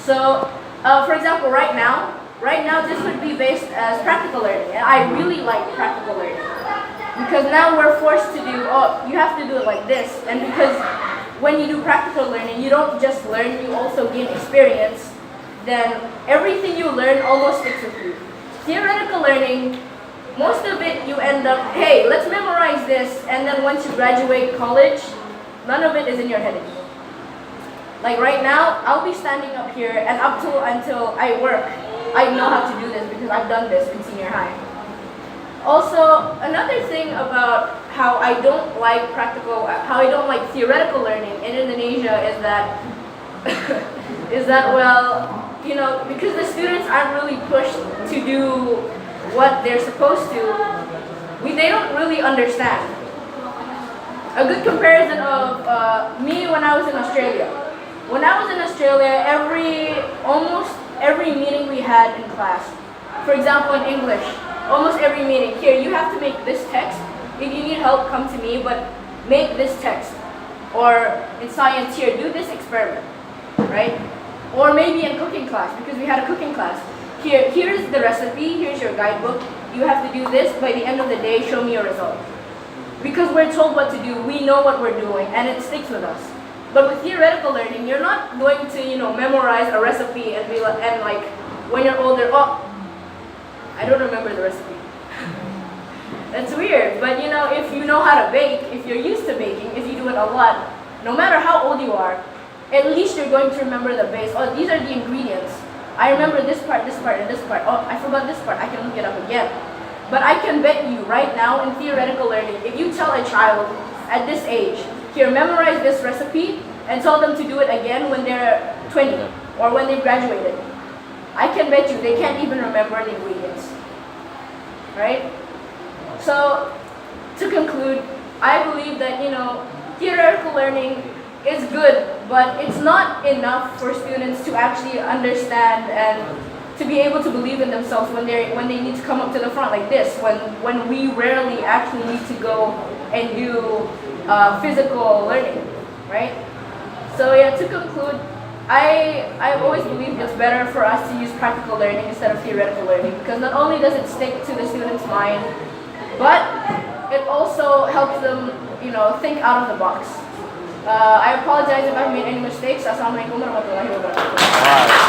So, for example, right now this would be based as practical learning, and I really like practical learning because now we're forced to do. Oh, you have to do it like this, and because when you do practical learning, you don't just learn, you also gain experience. Then everything you learn almost sticks with you. Theoretical learning, most of it you end up, hey, let's memorize this, and then once you graduate college, none of it is in your head anymore. Like right now, I'll be standing up here, and up till until I work, I know how to do this because I've done this in senior high. Also, another thing about how I don't like theoretical learning in Indonesia is that, well, because the students aren't really pushed to do what they're supposed to, they don't really understand. A good comparison of me when I was in Australia. When I was in Australia, almost every meeting we had in class, for example in English, almost every meeting, here you have to make this text, if you need help come to me, but make this text. Or in science here, do this experiment, right? Or maybe in cooking class, because we had a cooking class. Here's the recipe, here's your guidebook, you have to do this, by the end of the day, show me your result. Because we're told what to do, we know what we're doing, and it sticks with us. But with theoretical learning, you're not going to, memorize a recipe and when you're older, oh, I don't remember the recipe. That's weird, but if you know how to bake, if you're used to baking, if you do it a lot, no matter how old you are, at least you're going to remember the base. Oh, these are the ingredients. I remember this part, and this part. Oh, I forgot this part. I can look it up again. But I can bet you right now in theoretical learning, if you tell a child at this age, here, memorize this recipe, and tell them to do it again when they're 20 or when they've graduated, I can bet you they can't even remember the ingredients. Right? So, to conclude, I believe that, theoretical learning is good, but it's not enough for students to actually understand and to be able to believe in themselves when they need to come up to the front like this, when we rarely actually need to go and do physical learning, right? So yeah, to conclude, I've always believed it's better for us to use practical learning instead of theoretical learning, because not only does it stick to the student's mind, but it also helps them, think out of the box. I apologize if I've made any mistakes. Assalamualaikum warahmatullahi wabarakatuh.